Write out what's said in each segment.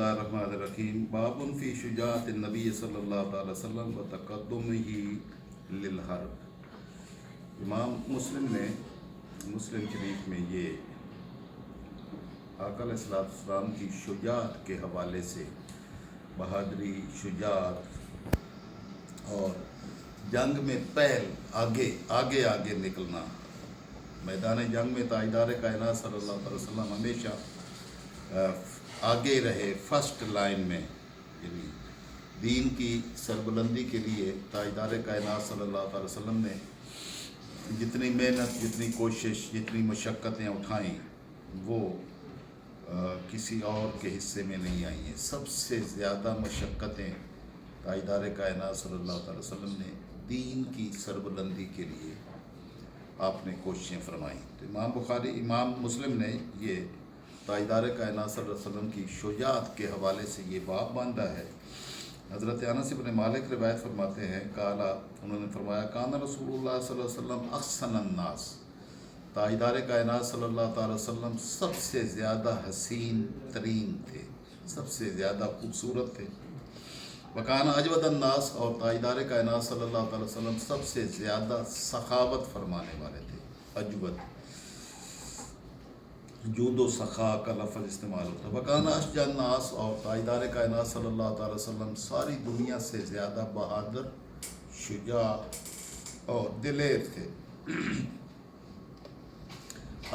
اللہ الرحمن الرحیم باب فی شجاعت النبی صلی اللہ تعالی وسلم و تقدمہ للحرب۔ امام مسلم نے مسلم شریف میں یہ آقا علیہ السلام کی شجاعت کے حوالے سے بہادری، شجاعت اور جنگ میں پہل آگے نکلنا، میدان جنگ میں تاجدار کائنات صلی اللہ علیہ وسلم ہمیشہ آگے رہے، فرسٹ لائن میں، یعنی دین کی سربلندی کے لیے تاجدار کائنات صلی اللہ علیہ وسلم نے جتنی محنت، جتنی کوشش، جتنی مشقتیں اٹھائیں وہ کسی اور کے حصے میں نہیں آئی ہیں۔ سب سے زیادہ مشقتیں تاجدار کائنات صلی اللہ علیہ وسلم نے دین کی سربلندی کے لیے آپ نے کوششیں فرمائیں۔ تو امام مسلم نے یہ تاجدار کائنات صلی اللہ علیہ وسلم کی شجاعت کے حوالے سے یہ باب باندھا ہے۔ حضرت انس بن مالک روایت فرماتے ہیں، انہوں نے فرمایا کان رسول اللہ صلی اللہ علیہ وسلم احسن الناس، تاجدار کائنات صلی اللہ تعالی وسلم سب سے زیادہ حسین ترین تھے، سب سے زیادہ خوبصورت تھے۔ وکان اجود الناس، اور تاجدار کائنات صلی اللہ تعالی وسلم سب سے زیادہ سخاوت فرمانے والے تھے۔ اجود، جود و سخا کا لفظ استعمال ہوتا ہے۔ وکان اشجع الناس، اور تاجدار کائنات صلی اللہ تعالی وسلم ساری دنیا سے زیادہ بہادر، شجاع اور دلیر تھے۔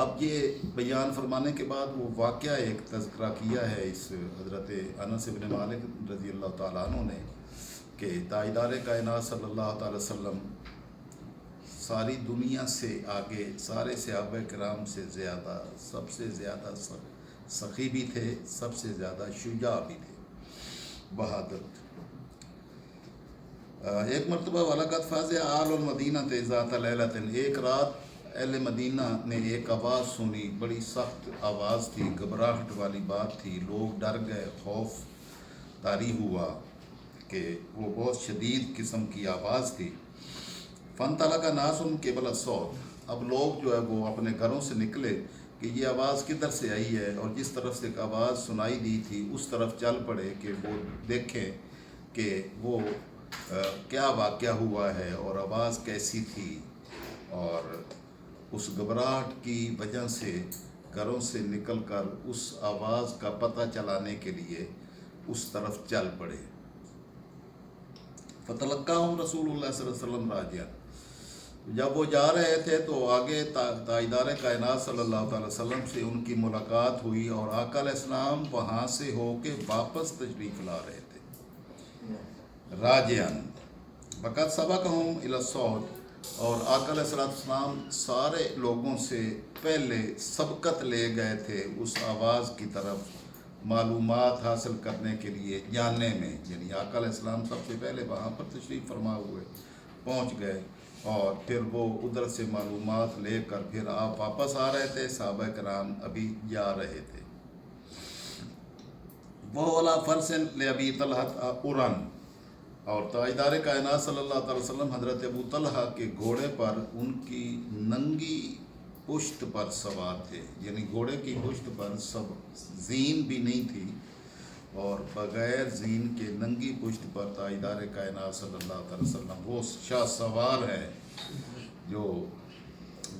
اب یہ بیان فرمانے کے بعد وہ واقعہ ایک تذکرہ کیا ہے اس حضرت انس بن مالک رضی اللہ تعالیٰ عنہ نے کہ تاجدار کائنات صلی اللہ تعالی وسلم ساری دنیا سے آگے، سارے صحابہ کرام سے زیادہ، سب سے زیادہ سخی بھی تھے، سب سے زیادہ شجاع بھی تھے، بہادر تھے۔ ایک مرتبہ وَلَقَدْ فَزِعَ أَهْلُ الْمَدِينَةِ ذَاتَ لَيْلَةٍ، ایک رات اہل مدینہ نے ایک آواز سنی، بڑی سخت آواز تھی، گھبراہٹ والی بات تھی، لوگ ڈر گئے، خوف طاری ہوا کہ وہ بہت شدید قسم کی آواز تھی۔ فَانْطَلَقَ نَاسٌ قِبَلَ الصَّوْتِ، اب لوگ جو ہے وہ اپنے گھروں سے نکلے کہ یہ آواز کدھر سے آئی ہے، اور جس طرف سے آواز سنائی دی تھی اس طرف چل پڑے کہ وہ دیکھیں کہ وہ کیا واقعہ ہوا ہے اور آواز کیسی تھی، اور اس گھبراہٹ کی وجہ سے گھروں سے نکل کر اس آواز کا پتہ چلانے کے لیے اس طرف چل پڑے۔ فَتَلَقَّاهُمْ رسول اللہ صلی اللہ علیہ وسلم راجعاً، جب وہ جا رہے تھے تو آگے تاجدار کائنات صلی اللہ تعالی وسلم سے ان کی ملاقات ہوئی، اور آقا علیہ السلام وہاں سے ہو کے واپس تشریف لا رہے تھے، راجعاً وَقَدْ سَبَقَهُمْ إِلَى الصَّوْتِ، اور آقا علیہ السلام سارے لوگوں سے پہلے سبقت لے گئے تھے اس آواز کی طرف، معلومات حاصل کرنے کے لیے، جاننے میں، یعنی آقا علیہ السلام سب سے پہلے وہاں پر تشریف فرما ہوئے پہنچ گئے، اور پھر وہ ادھر سے معلومات لے کر پھر آپ واپس آ رہے تھے، صحابہ کرام ابھی جا رہے تھے۔ وَعَلَىٰ فَرْسٍ لِأَبِي طَلْحَةَ عُرًا، اور تاجدار کائنات صلی اللہ تعالی وسلم حضرت ابو طلحہ کے گھوڑے پر ان کی ننگی پشت پر سوار تھے، یعنی گھوڑے کی پشت پر زین بھی نہیں تھی، اور بغیر زین کے ننگی پشت پر تاجدار کائنات صلی اللہ تعالی وسلم وہ شاہ سوار ہے جو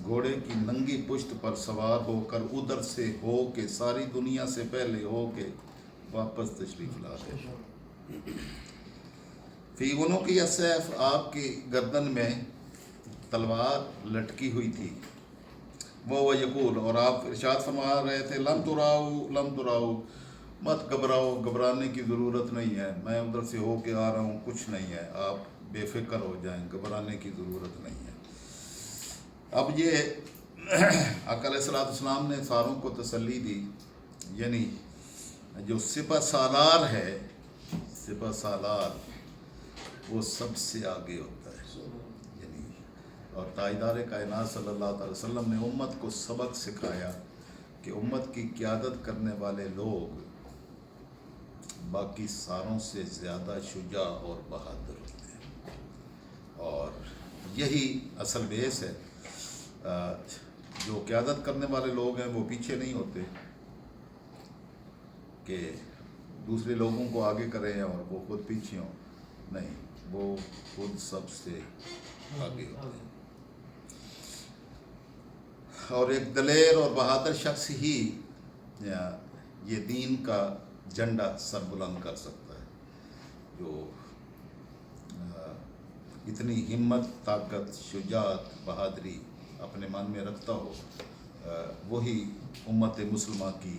گھوڑے کی ننگی پشت پر سوار ہو کر ادھر سے ہو کے ساری دنیا سے پہلے ہو کے واپس تشریف لاتے ہیں۔ فی عنقہ السیف، آپ کی گردن میں تلوار لٹکی ہوئی تھی۔ وہ یقول، اور آپ ارشاد فرما رہے تھے، لم تراؤ، مت گھبراؤ، گھبرانے کی ضرورت نہیں ہے، میں ادھر سے ہو کے آ رہا ہوں، کچھ نہیں ہے، آپ بے فکر ہو جائیں، گھبرانے کی ضرورت نہیں ہے۔ اب یہ آقا علیہ السلام نے ساروں کو تسلی دی، یعنی جو سپہ سالار ہے، سپہ سالار وہ سب سے آگے ہوتا ہے، یعنی اور تاجدار کائنات صلی اللہ تعالی وسلم نے امت کو سبق سکھایا کہ امت کی قیادت کرنے والے لوگ باقی ساروں سے زیادہ شجاع اور بہادر ہوتے ہیں، اور یہی اصل بیس ہے۔ جو قیادت کرنے والے لوگ ہیں وہ پیچھے نہیں ہوتے کہ दूसरे लोगों को आगे करें और वो खुद पीछे हों, नहीं, वो खुद सबसे आगे होते हैं। और एक दलेर और बहादुर शख्स ही ये दीन का झंडा सरबुलंद कर सकता है, जो इतनी हिम्मत, ताकत, शुजात, बहादुरी अपने मन में रखता हो, वही उम्मत मुसलमान की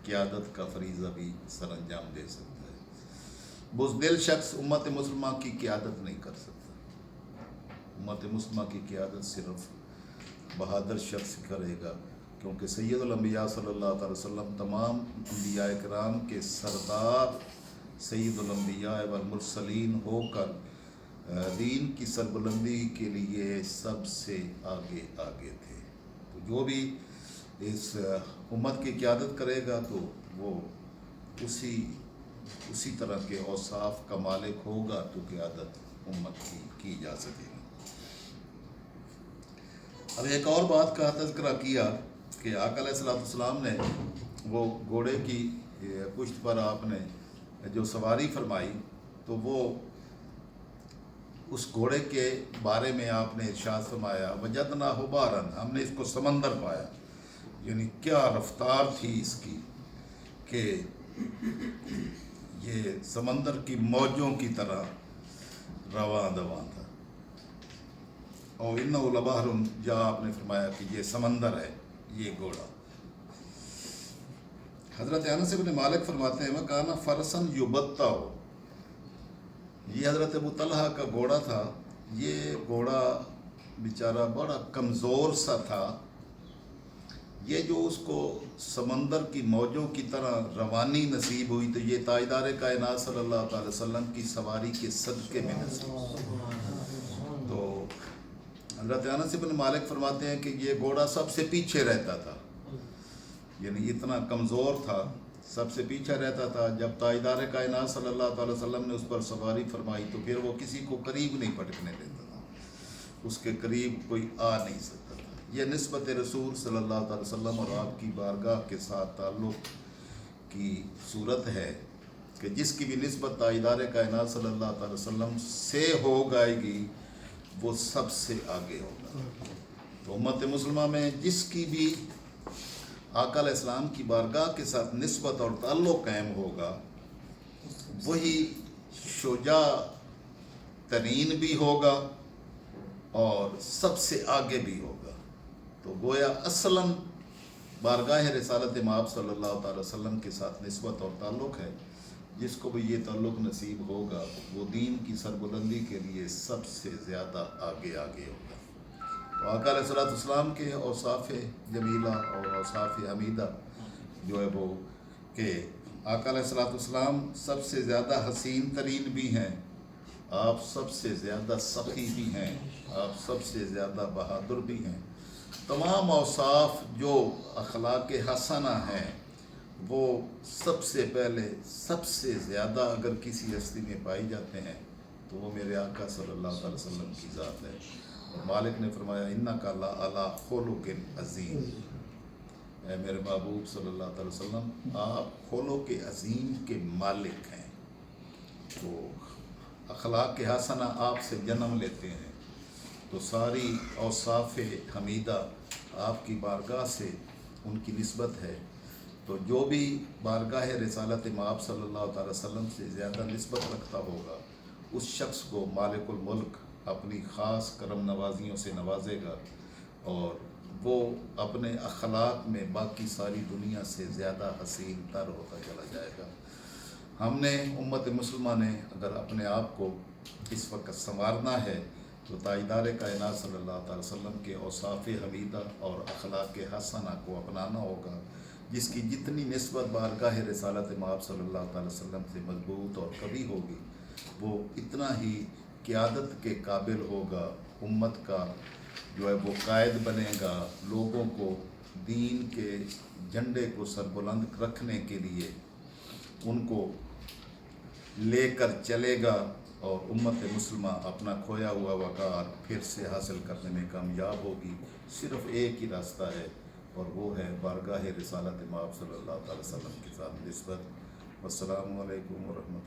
क़ियादत का फरीज़ा भी सरअंजाम दे सकता है। बुज़दिल शख्स उम्मत मुसलमान की क़ियादत नहीं कर सकता। उम्मत मुसलमान की क़ियादत सिर्फ बहादुर शख्स करेगा, क्योंकि सैयदुल अंबिया सल्लल्लाहु अलैहि वसल्लम तमाम अंबिया किराम के सरदार सैयदुल अंबिया वल मुरसलीन होकर दीन की सरबुलंदी के लिए सबसे आगे आगे थे। तो जो भी इस उम्मत की क़ियादत करेगा तो वो उसी तरह के औसाफ का मालिक होगा तो क़ियादत उम्मत की जा सकेगी। अब एक और बात का तज़किरा किया कि आका अलैहिस्सलाम ने वो घोड़े की पुश्त पर आपने जो सवारी फरमाई, तो वो उस घोड़े के बारे में आपने इरशाद फरमाया, वजदना हुबारन, हमने इसको समंदर पाया। यानी क्या रफ्तार थी इसकी कि ये समंदर की मौजों की तरह रवां दवां था। और इन्नहु लबहरुन, या आपने फरमाया कि ये समंदर है ये घोड़ा। हज़रत अनस इब्न मालिक फरमाते हैं, वकाना फरसन युबत्ता हो, ये हज़रत अबू तलहा का घोड़ा था। ये घोड़ा बेचारा बड़ा कमज़ोर सा था। ये जो उसको समंदर की मौजों की तरह रवानी नसीब हुई, तो ये ताजदार कायनात सल्लल्लाहु अलैहि वसल्लम की सवारी के सदक़े में नसीब हुई। तो हज़रत अनस इब्न मालिक फरमाते हैं कि ये घोड़ा सबसे पीछे रहता था, यानी इतना कमज़ोर था, सबसे पीछे रहता था। जब ताजदार कायनात सल्लल्लाहु अलैहि वसल्लम ने उस पर सवारी फरमाई तो फिर वो किसी को करीब नहीं पटकने देता था, उसके करीब कोई आ नहीं सकता था। यह निस्बत रसूल सल्लल्लाहु अलैहि वसल्लम और आपकी बारगाह के साथ ताल्लुक़ की सूरत है कि जिसकी भी निस्बत ताजदार कायनात सल्लल्लाहु अलैहि वसल्लम से हो जाएगी वो सबसे आगे होगा। तो उम्मत मुसलमान में जिसकी भी आका अलैहिस्सलाम की बारगाह के साथ निस्बत और ताल्लुक़ कायम होगा, वही शुजा तरीन भी होगा और सबसे आगे भी होगा। तो गोया असलन बारगाह रिसालत माब सल्लल्लाहु अलैहि वसल्लम के साथ निस्बत और ताल्लुक़ है। जिसको भी ये ताल्लुक़ नसीब होगा वो दीन की सरबुलंदी के लिए सबसे ज़्यादा आगे आगे होगा। तो आका अलैहिस्सलाम के औसाफ़ जमीला और औसाफ़ हमीदा जो है वो कि आका अलैहिस्सलाम सबसे ज़्यादा हसीन तरीन भी हैं, आप सबसे ज़्यादा सखी भी हैं, आप सबसे ज़्यादा बहादुर भी हैं। तमाम औसाफ़ जो अखलाक हसना हैं वो सबसे पहले सबसे ज़्यादा अगर किसी हस्ती में पाई जाते हैं तो वो मेरे आका सल्लल्लाहु अलैहि वसल्लम की ज़ात है। और मालिक ने फरमाया, इन्नका अला खुलुक़िन अज़ीम, ऐ मेरे महबूब सल्लल्लाहु अलैहि वसल्लम आप खुलुक़ अज़ीम के मालिक हैं। तो अखलाक हसना आपसे जन्म लेते हैं, तो सारी औसाफ़ हमीदा आपकी बारगाह से उनकी निस्बत है। तो जो भी बारगाह रिसालत माब सल्लल्लाहु अलैहि वसल्लम से ज़्यादा निस्बत रखता होगा उस शख्स को मालिकुल मुल्क अपनी ख़ास करम नवाजियों से नवाजेगा और वो अपने अखलाक में बाकी सारी दुनिया से ज़्यादा हसीन तर होता चला जाएगा। हमने उम्मत मुसलमान ने अगर अपने आप को इस वक्त संवारना है तो ताजदार कायनात सल्लल्लाहु अलैहि वसल्लम के औसाफ़ हमीदा और अखलाक हसना को अपनाना होगा, जिसकी जितनी निस्बत बारगाह रिसालत माब सल्लल्लाहु अलैहि वसल्लम से मजबूत और कभी होगी वो इतना ही क़ियादत के काबिल होगा, उम्मत का जो है वो कायद बनेगा, लोगों को दीन के झंडे को सरबुलंद रखने के लिए उनको लेकर चलेगा और उम्मत मुसलमान अपना खोया हुआ वक़ार फिर से हासिल करने में कामयाब होगी। सिर्फ़ एक ही रास्ता है और वो है बारगाह रिसालत माब सल्लल्लाहु अलैहि वसल्लम के साथ निस्बत। السلام علیکم ورحمۃ اللہ.